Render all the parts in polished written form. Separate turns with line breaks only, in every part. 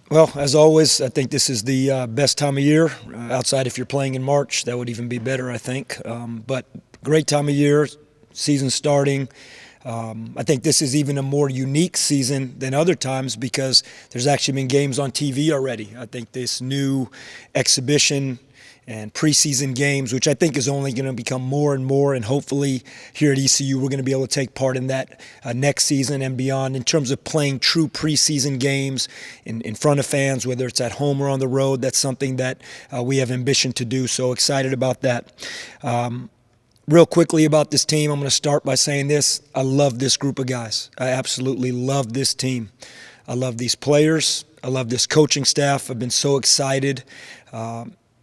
Well, as always, I think this is the best time of year. Outside, if you're playing in March, that would even be better, I think. But great time of year, season starting. I think this is even a more unique season than other times because there's actually been games on TV already. I think this new exhibition and preseason games, which I think is only going to become more and more, and hopefully here at ECU we're going to be able to take part in that next season and beyond in terms of playing true preseason games in front of fans, whether it's at home or on the road. That's something that we have ambition to do, so excited about that. Real quickly about this team, I'm going to start by saying this. I love this group of guys. I absolutely love this team. I love these players. I love this coaching staff. I've been so excited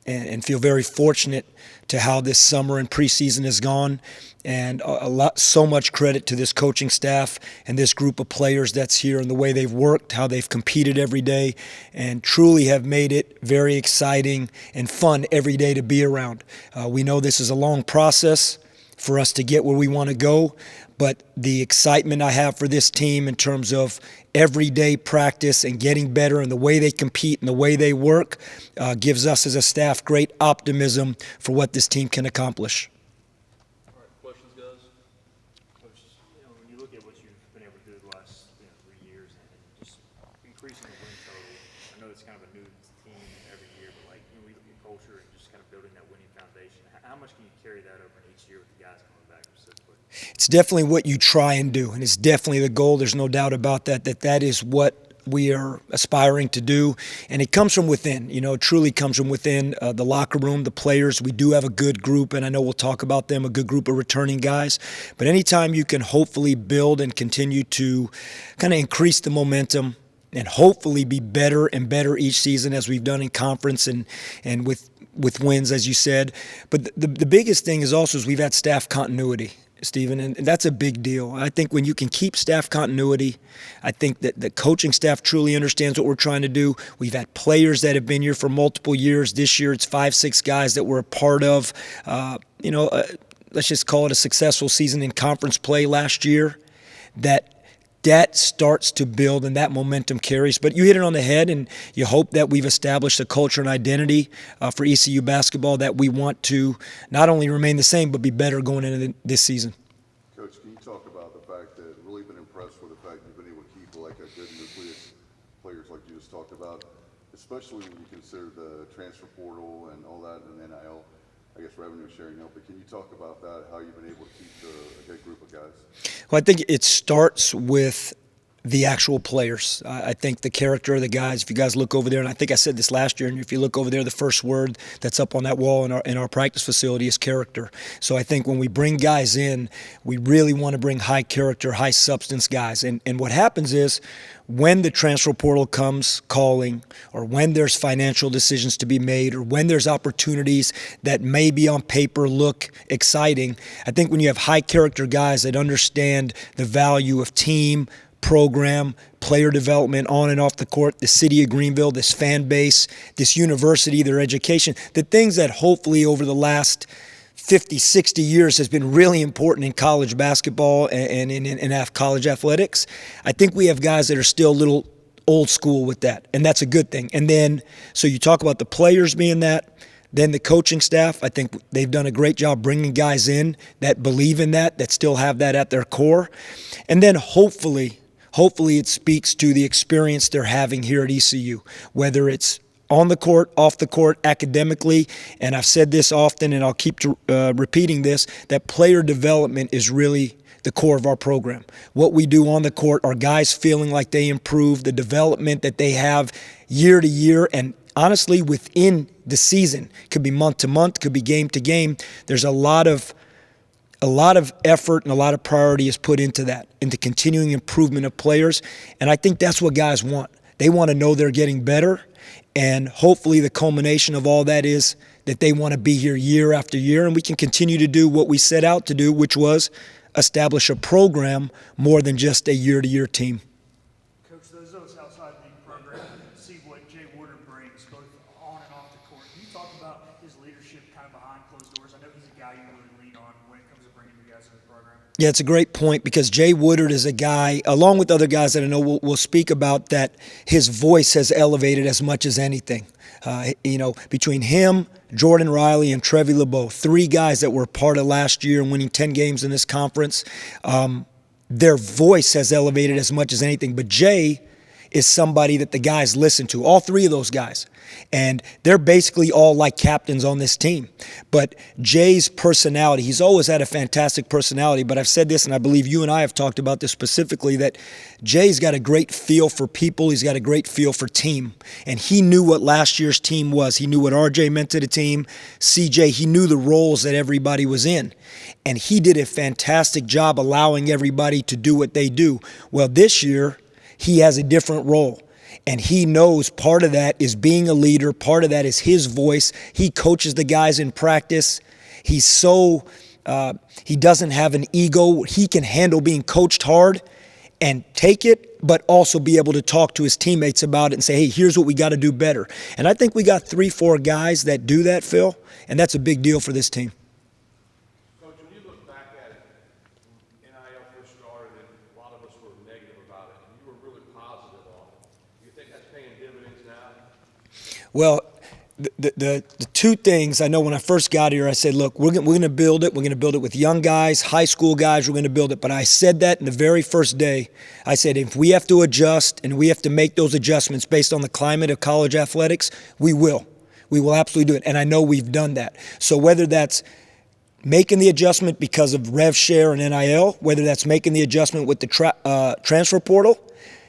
and feel very fortunate to how this summer and preseason has gone. And so much credit to this coaching staff and this group of players that's here and the way they've worked, how they've competed every day, and truly have made it very exciting and fun every day to be around. We know this is a long process for us to get where we want to go, but the excitement I have for this team in terms of everyday practice and getting better and the way they compete and the way they work gives us as a staff great optimism for what this team can accomplish.
All right, questions, guys? Coach, when you look at what you've been able to do the last 3 years and just increasing the win total, I know it's kind of a new team every year, but we look at culture and just kind of building that winning foundation. How much can you carry that over in each year with the guys coming back specifically?
It's definitely what you try and do, and it's definitely the goal. There's no doubt about that is what we are aspiring to do, and it comes from within. It truly comes from within the locker room, the players. We do have a good group, and I know we'll talk about them, a good group of returning guys. But anytime you can hopefully build and continue to kind of increase the momentum and hopefully be better and better each season as we've done in conference and with wins, as you said. But the biggest thing is also we've had staff continuity, Stephen, and that's a big deal. I think when you can keep staff continuity, I think that the coaching staff truly understands what we're trying to do. We've had players that have been here for multiple years. This year it's 5-6 guys that were a part of, let's just call it a successful season in conference play last year, that starts to build and that momentum carries. But you hit it on the head, and you hope that we've established a culture and identity for ECU basketball that we want to not only remain the same but be better going into this season.
Coach, can you talk about the fact that really been impressed with the fact you've been able to keep like a good nucleus of players like you just talked about, especially when you consider the transfer portal and all that and NIL, I guess revenue sharing help. But can you talk about that, how you've been able to keep a good group of guys?
Well, I think it starts with the actual players. I think the character of the guys, if you guys look over there, and I think I said this last year, and if you look over there, the first word that's up on that wall in our practice facility is character. So I think when we bring guys in, we really want to bring high character, high substance guys. And what happens is when the transfer portal comes calling, or when there's financial decisions to be made, or when there's opportunities that maybe on paper look exciting, I think when you have high character guys that understand the value of team, program, player development on and off the court, the city of Greenville, this fan base, this university, their education, the things that hopefully over the last 50, 60 years has been really important in college basketball and in college athletics. I think we have guys that are still a little old school with that, and that's a good thing. And then, so you talk about the players being that, then the coaching staff, I think they've done a great job bringing guys in that believe in that still have that at their core. And then hopefully it speaks to the experience they're having here at ECU, whether it's on the court, off the court, academically. And I've said this often, and I'll keep repeating this, that player development is really the core of our program. What we do on the court, our guys feeling like they improve, the development that they have year to year, and honestly within the season, could be month to month, could be game to game. There's a lot of effort and a lot of priority is put into that, into continuing improvement of players. And I think that's what guys want. They want to know they're getting better. And hopefully the culmination of all that is that they want to be here year after year. And we can continue to do what we set out to do, which was establish a program more than just a year-to-year team.
Coach, those outside league programs see what Jay Woodard brings both on and off the court. Can you talk about his leadership kind of behind closed doors? I know he's a guy you really lean on when it comes to bringing you guys into the program.
Yeah, it's a great point because Jay Woodard is a guy, along with other guys that I know we'll speak about, that his voice has elevated as much as anything. Between him, Jordan Riley, and Trevi LeBeau, three guys that were part of last year and winning 10 games in this conference, their voice has elevated as much as anything. But Jay is somebody that the guys listen to, all three of those guys. And they're basically all like captains on this team. But Jay's personality, he's always had a fantastic personality, but I've said this, and I believe you and I have talked about this specifically, that Jay's got a great feel for people. He's got a great feel for team. And he knew what last year's team was. He knew what RJ meant to the team. CJ, he knew the roles that everybody was in. And he did a fantastic job allowing everybody to do what they do. Well, this year, he has a different role. And he knows part of that is being a leader. Part of that is his voice. He coaches the guys in practice. He's he doesn't have an ego. He can handle being coached hard and take it, but also be able to talk to his teammates about it and say, hey, here's what we got to do better. And I think we got 3-4 guys that do that, Phil, and that's a big deal for this team.
Coach, when you look back at it, NIL first started, and a lot of us were negative about it, and you were really positive on it. Do you think that's paying dividends now?
Well, the two things, I know when I first got here, I said, look, we're going to build it. We're going to build it with young guys, high school guys. We're going to build it. But I said that in the very first day. I said, if we have to adjust and we have to make those adjustments based on the climate of college athletics, we will. We will absolutely do it. And I know we've done that. So whether that's making the adjustment because of rev share and NIL, whether that's making the adjustment with the transfer portal,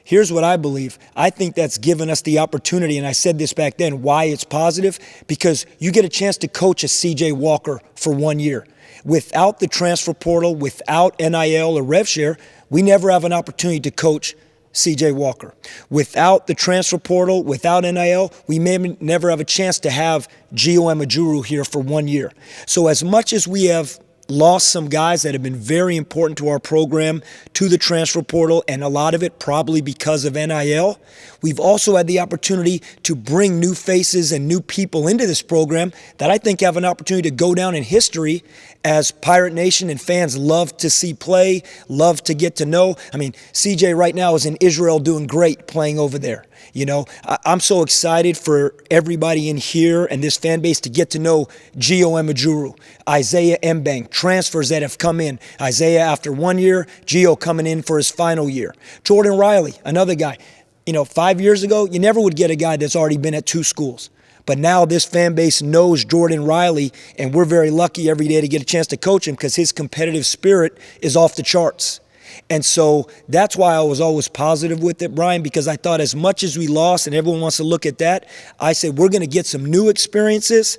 here's what I believe. I think that's given us the opportunity, and I said this back then, why it's positive, because you get a chance to coach a CJ Walker for 1 year. Without the transfer portal, without NIL or rev share, we never have an opportunity to coach CJ Walker. Without the transfer portal, without NIL, we may never have a chance to have Gio Amajuru here for 1 year. So as much as we have lost some guys that have been very important to our program, to the transfer portal, and a lot of it probably because of NIL. We've also had the opportunity to bring new faces and new people into this program that I think have an opportunity to go down in history as Pirate Nation and fans love to see play, love to get to know. I mean, CJ right now is in Israel doing great playing over there. You know, I'm so excited for everybody in here and this fan base to get to know Gio Amajuru, Isaiah Mbang, transfers that have come in. Isaiah after 1 year, Gio coming in for his final year. Jordan Riley, another guy. 5 years ago, you never would get a guy that's already been at 2 schools. But now this fan base knows Jordan Riley, and we're very lucky every day to get a chance to coach him because his competitive spirit is off the charts. And so that's why I was always positive with it, Brian, because I thought as much as we lost and everyone wants to look at that, I said we're going to get some new experiences,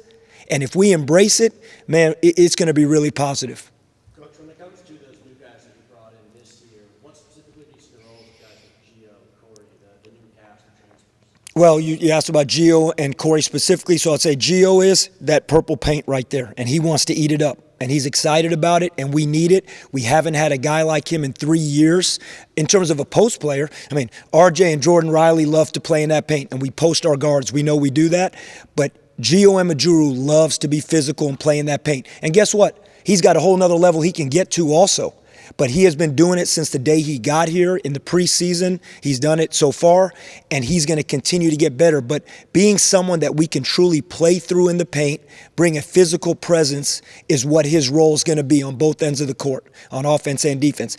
and if we embrace it, man, it's going to be really positive.
Coach, when it comes to those new guys that you brought in this year, what specifically do you see the roles of guys like Gio, Corey, the new cast and transfers?
Well, you asked about Gio and Corey specifically, so I'd say Gio is that purple paint right there, and he wants to eat it up. And he's excited about it, and we need it. We haven't had a guy like him in 3 years. In terms of a post player, I mean, RJ and Jordan Riley love to play in that paint, and we post our guards. We know we do that. But Gio Amajuru loves to be physical and play in that paint. And guess what? He's got a whole nother level he can get to also. But he has been doing it since the day he got here in the preseason. He's done it so far, and he's going to continue to get better. But being someone that we can truly play through in the paint, bring a physical presence, is what his role is going to be on both ends of the court, on offense and defense.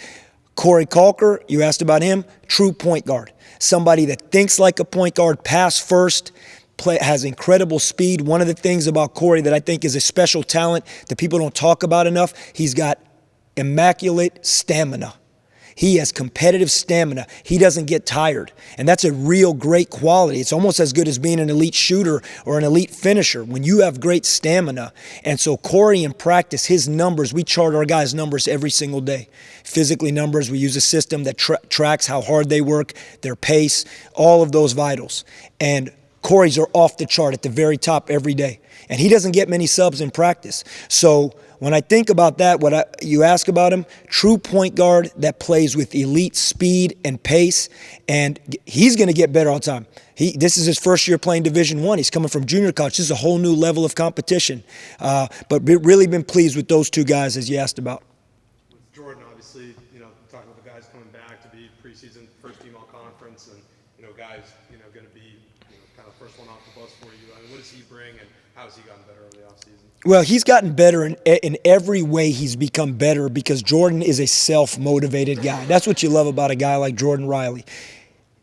Corey Calker, you asked about him, true point guard. Somebody that thinks like a point guard, pass first, has incredible speed. One of the things about Corey that I think is a special talent that people don't talk about enough, he's got immaculate stamina. He has competitive stamina. He doesn't get tired. And that's a real great quality. It's almost as good as being an elite shooter or an elite finisher when you have great stamina. And so Corey in practice, his numbers, we chart our guys' numbers every single day. Physically numbers, we use a system that tracks how hard they work, their pace, all of those vitals. And Corey's are off the chart at the very top every day. And he doesn't get many subs in practice. So when I think about that, you ask about him, true point guard that plays with elite speed and pace, and he's going to get better all the time. This is his first year playing Division I. He's coming from junior college. This is a whole new level of competition. But really been pleased with those two guys, as you asked about.
With Jordan, obviously, talking about the guys coming back to be preseason first team all conference, and guys, going to be kind of first one off the bus for you. I mean, what does he bring, and how has he gotten better over the offseason?
Well, he's gotten better in every way. He's become better because Jordan is a self-motivated guy. That's what you love about a guy like Jordan Riley.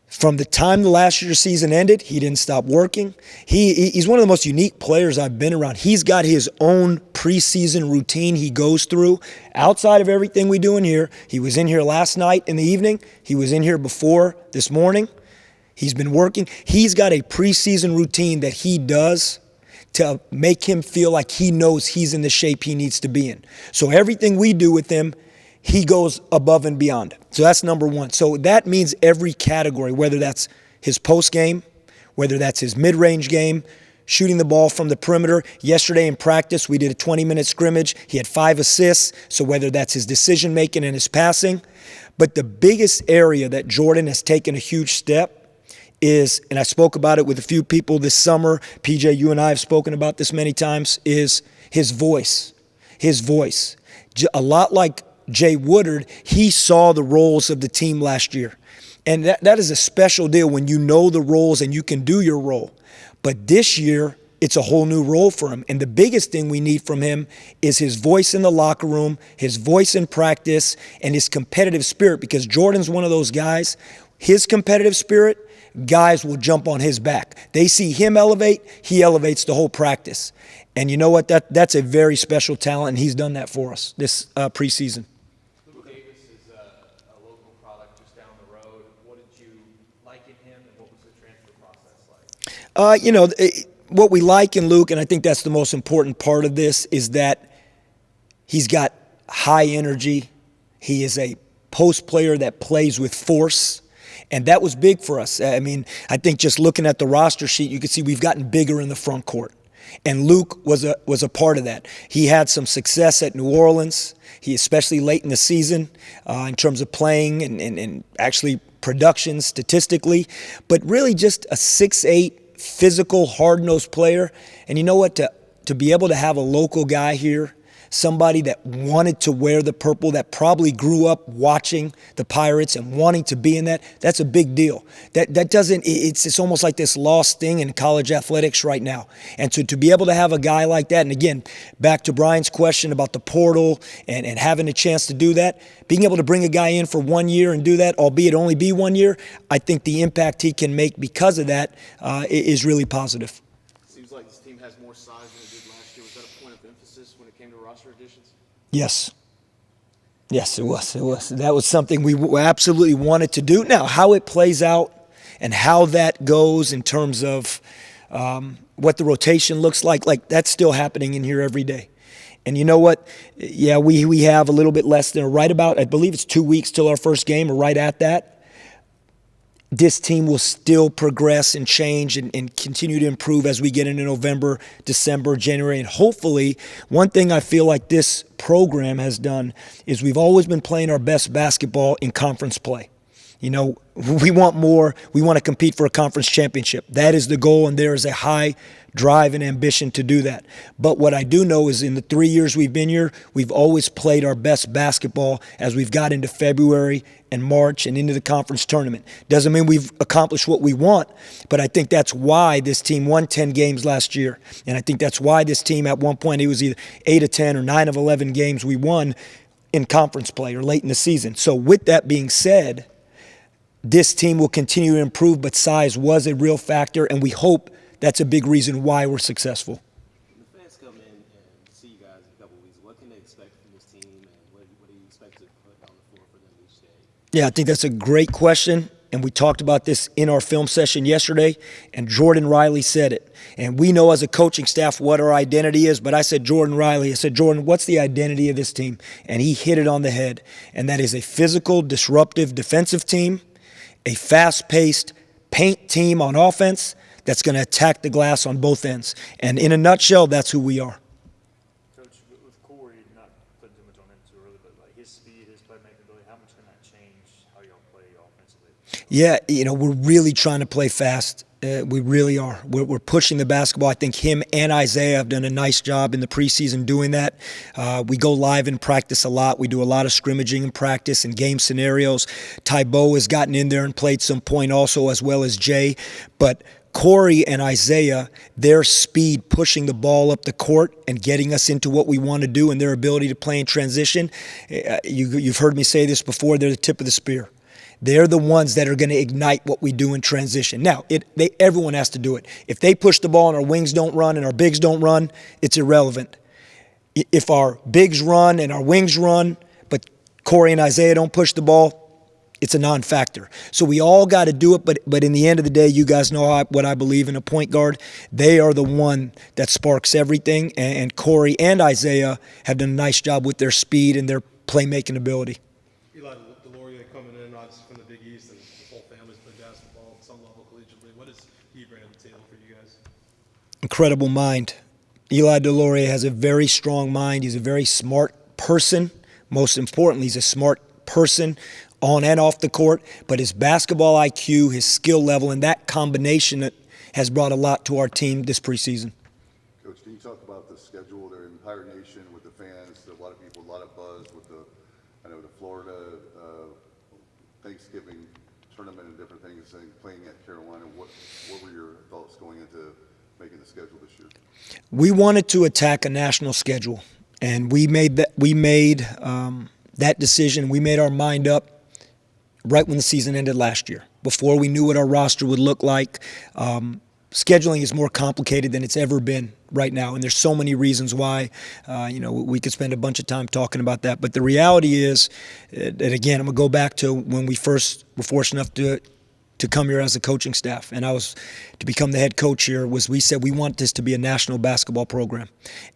From the time the last year's season ended, he didn't stop working. He's one of the most unique players I've been around. He's got his own preseason routine he goes through outside of everything we do in here. He was in here last night in the evening. He was in here before this morning. He's been working. He's got a preseason routine that he does to make him feel like he knows he's in the shape he needs to be in. So everything we do with him, he goes above and beyond. So that's number one. So that means every category, whether that's his post game, whether that's his mid-range game, shooting the ball from the perimeter. Yesterday in practice, we did a 20-minute scrimmage. He had 5 assists. So whether that's his decision-making and his passing. But the biggest area that Jordan has taken a huge step is, and I spoke about it with a few people this summer, PJ, you and I have spoken about this many times, is his voice. His voice. A lot like Jay Woodard, he saw the roles of the team last year. And that is a special deal when you know the roles and you can do your role. But this year, it's a whole new role for him. And the biggest thing we need from him is his voice in the locker room, his voice in practice, and his competitive spirit. Because Jordan's one of those guys, his competitive spirit, guys will jump on his back. They see him elevate, he elevates the whole practice. And you know what? That's a very special talent, and he's done that for us this preseason.
Luke Davis is a local product just down the road. What did you like in him, and what was the transfer process like?
What we like in Luke, and I think that's the most important part of this, is that he's got high energy. He is a post player that plays with force. And that was big for us. I mean, I think just looking at the roster sheet, you can see we've gotten bigger in the front court. And Luke was a part of that. He had some success at New Orleans. He, especially late in the season, in terms of playing and actually production statistically. But really just a 6'8", physical, hard-nosed player. And you know what? To be able to have a local guy here, somebody that wanted to wear the purple, that probably grew up watching the Pirates and wanting to be in that's a big deal. That doesn't, it's almost like this lost thing in college athletics right now. And to be able to have a guy like that, and again, back to Brian's question about the portal and having a chance to do that, being able to bring a guy in for 1 year and do that, albeit only be 1 year, I think the impact he can make because of that is really positive.
Seems like this team has more size than it did last year. Was that a point of emphasis when it came to roster additions?
Yes. Yes, it was. That was something we absolutely wanted to do. Now, how it plays out and how that goes in terms of what the rotation looks like that's still happening in here every day. And you know what? Yeah, we have a little bit less than right about, I believe it's 2 weeks till our first game, or right at that. This team will still progress and change and continue to improve as we get into November, December, January. And hopefully, one thing I feel like this program has done is we've always been playing our best basketball in conference play. We want more. We want to compete for a conference championship. That is the goal, and there is a high drive and ambition to do that. But what I do know is in the 3 years we've been here, we've always played our best basketball as we've got into February and March and into the conference tournament. Doesn't mean we've accomplished what we want, but I think that's why this team won 10 games last year. And I think that's why this team at one point, it was either 8 of 10 or 9 of 11 games we won in conference play or late in the season. So with that being said, this team will continue to improve, but size was a real factor, and we hope that's a big reason why we're successful.
When the fans come in and see you guys in a couple of weeks, what can they expect from this team, and what do you expect to put on the floor for them each day?
Yeah, I think that's a great question, and we talked about this in our film session yesterday, and Jordan Riley said it. And we know as a coaching staff what our identity is, but I said Jordan Riley. I said, Jordan, what's the identity of this team? And he hit it on the head, and that is a physical, disruptive defensive team, a fast-paced paint team on offense that's going to attack the glass on both ends. And in a nutshell, that's who we are.
Coach, with Corey,
Yeah, we're really trying to play fast. We really are. We're pushing the basketball. I think him and Isaiah have done a nice job in the preseason doing that. We go live in practice a lot. We do a lot of scrimmaging in practice and game scenarios. Tybo has gotten in there and played some point also, as well as Jay. But Corey and Isaiah, their speed pushing the ball up the court and getting us into what we want to do, and their ability to play in transition, you've heard me say this before, they're the tip of the spear. They're the ones that are going to ignite what we do in transition. Now, everyone has to do it. If they push the ball and our wings don't run and our bigs don't run, it's irrelevant. If our bigs run and our wings run, but Corey and Isaiah don't push the ball, it's a non-factor. So we all got to do it, but in the end of the day, you guys know what I believe in a point guard. They are the one that sparks everything, and Corey and Isaiah have done a nice job with their speed and their playmaking ability.
Eli DeLaurier coming in, obviously from the Big East, and his whole family's played basketball at some level collegiately. What does he bring to the table for you guys?
Incredible mind. Eli DeLaurier has a very strong mind. He's a very smart person. Most importantly, he's a smart person on and off the court, but his basketball IQ, his skill level, and that combination has brought a lot to our team this preseason.
Coach, can you talk about the schedule there in Pirate Nation with the fans? A lot of people, a lot of buzz with the Florida Thanksgiving tournament and different things, and playing at Carolina. What were your thoughts going into making the schedule this year?
We wanted to attack a national schedule, and we made that decision. We made our mind up right when the season ended last year, before we knew what our roster would look like. Scheduling is more complicated than it's ever been right now, and there's so many reasons why. We could spend a bunch of time talking about that, but the reality is that, again, I'm going to go back to when we first were fortunate enough to come here as a coaching staff, and I was to become the head coach here, was we said we want this to be a national basketball program.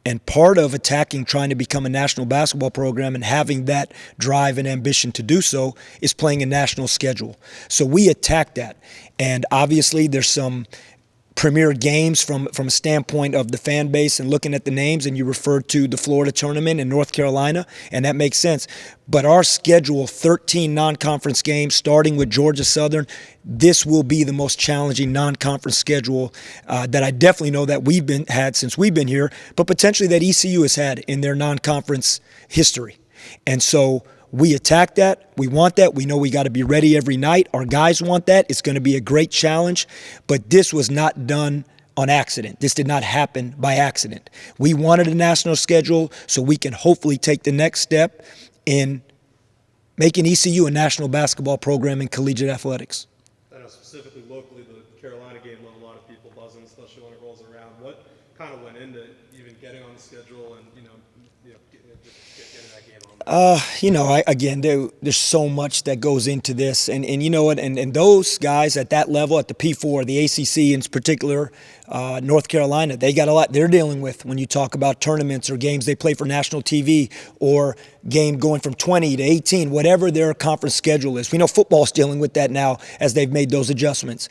And part of attacking trying to become a national basketball program and having that drive and ambition to do so is playing a national schedule. So we attacked that. And obviously there's some premier games from a standpoint of the fan base and looking at the names, and you referred to the Florida tournament in North Carolina, and that makes sense. But our schedule, 13 non-conference games, starting with Georgia Southern, this will be the most challenging non-conference schedule that I definitely know that we've had since we've been here, but potentially that ECU has had in their non-conference history. And so we attack that. We want that. We know we got to be ready every night. Our guys want that. It's going to be a great challenge. But this was not done on accident. This did not happen by accident. We wanted a national schedule so we can hopefully take the next step in making ECU a national basketball program in collegiate athletics.
I know specifically locally, the Carolina game let a lot of people buzzing, especially when it rolls around. What kind of went into even getting on the schedule and getting that game on?
Again, there's so much that goes into this, and you know what, and those guys at that level, at the P4, the ACC in particular, North Carolina, they got a lot they're dealing with when you talk about tournaments or games they play for national TV, or game going from 20 to 18, whatever their conference schedule is. We know football's dealing with that now as they've made those adjustments.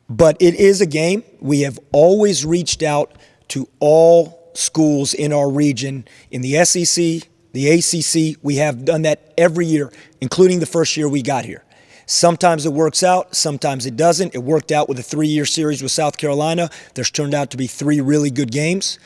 But it is a game. We have always reached out to all schools in our region, in the SEC, the ACC. We have done that every year, including the first year we got here. Sometimes it works out, sometimes it doesn't. It worked out with a 3-year series with South Carolina. There's turned out to be 3 really good games,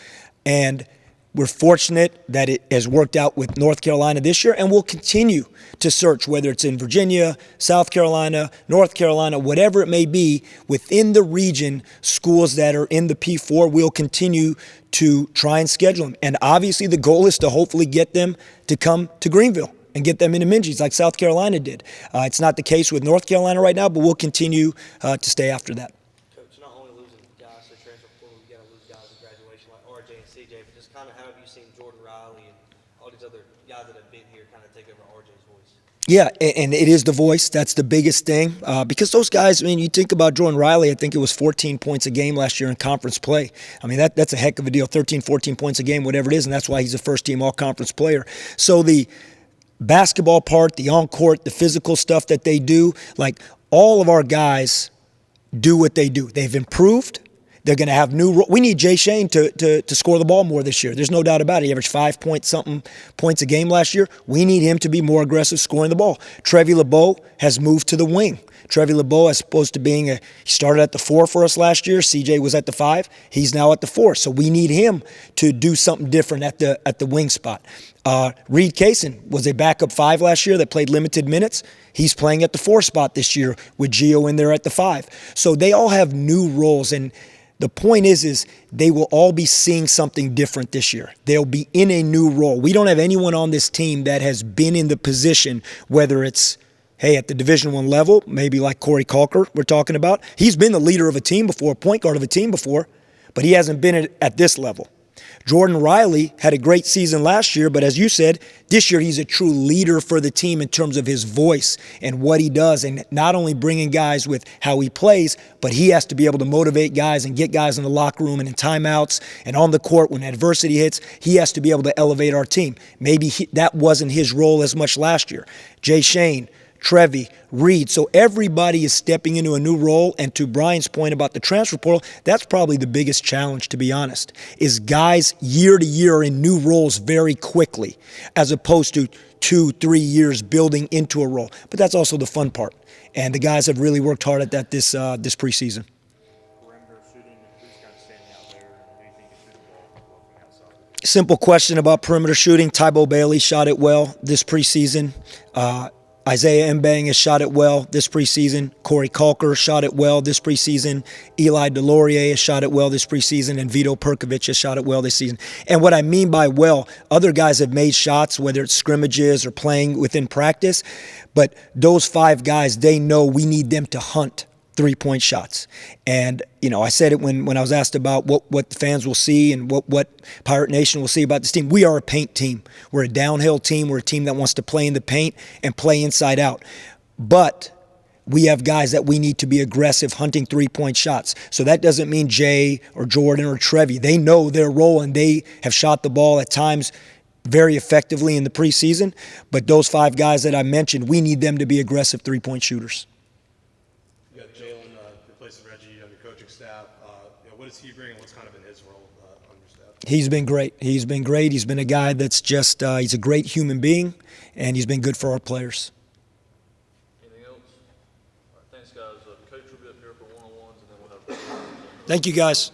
and we're fortunate that it has worked out with North Carolina this year, and we'll continue to search, whether it's in Virginia, South Carolina, North Carolina, whatever it may be, within the region, schools that are in the P4, we'll continue to try and schedule them. And obviously the goal is to hopefully get them to come to Greenville and get them into Minji's like South Carolina did. It's not the case with North Carolina right now, but we'll continue to stay after that.
Coach, not only losing guys to transfer portal, you got to lose guys at graduation like RJ and CJ, but just kind of how have you seen Jordan Riley and all these other guys that have been here kind of take over RJ's voice?
Yeah, and it is the voice. That's the biggest thing. Because those guys, I mean, you think about Jordan Riley, I think it was 14 points a game last year in conference play. I mean, that's a heck of a deal, 13, 14 points a game, whatever it is, and that's why he's a first-team all-conference player. So the basketball part, the on-court, the physical stuff that they do, like all of our guys do what they do. They've improved. They're going to have we need Jay Shane to score the ball more this year. There's no doubt about it. He averaged 5-point-something points a game last year. We need him to be more aggressive scoring the ball. Trevi LeBeau has moved to the wing. Trevi LeBeau, as opposed to being he started at the 4 for us last year. CJ was at the 5. He's now at the 4. So we need him to do something different at the wing spot. Reed Kaysen was a backup 5 last year that played limited minutes. He's playing at the 4 spot this year with Gio in there at the 5. So they all have new roles, and the point is they will all be seeing something different this year. They'll be in a new role. We don't have anyone on this team that has been in the position, whether it's at the Division I level, maybe like Corey Calker we're talking about. He's been the leader of a team before, point guard of a team before, but he hasn't been at this level. Jordan Riley had a great season last year, but as you said, this year he's a true leader for the team in terms of his voice and what he does, and not only bringing guys with how he plays, but he has to be able to motivate guys and get guys in the locker room and in timeouts and on the court when adversity hits. He has to be able to elevate our team. Maybe that wasn't his role as much last year. Jay Shane, Trevi, Reed. So everybody is stepping into a new role. And to Brian's point about the transfer portal, that's probably the biggest challenge, to be honest, is guys year to year are in new roles very quickly, as opposed to 2-3 years building into a role. But that's also the fun part. And the guys have really worked hard at that this preseason.
Perimeter shooting, who's kind of standing out there, and who do you think is shooting the ball from the outside?
Simple question about perimeter shooting. Tybo Bailey shot it well this preseason. Isaiah Mbang has shot it well this preseason. Corey Calker shot it well this preseason. Eli Delorier has shot it well this preseason. And Vito Perkovic has shot it well this season. And what I mean by well, other guys have made shots, whether it's scrimmages or playing within practice. But those 5 guys, they know we need them to hunt 3-point shots. And, I said it when I was asked about what the fans will see and what Pirate Nation will see about this team. We are a paint team. We're a downhill team. We're a team that wants to play in the paint and play inside out. But we have guys that we need to be aggressive hunting 3-point shots. So that doesn't mean Jay or Jordan or Trevi. They know their role, and they have shot the ball at times very effectively in the preseason. But those 5 guys that I mentioned, we need them to be aggressive 3-point shooters.
Staff. What does he bring? What's kind of been his role on your staff?
He's been great. He's been a guy that's just, he's a great human being, and he's been good for our players.
Anything else? All right, thanks, guys. Coach will be up here for one-on-ones, and then we'll have.
Thank you, guys.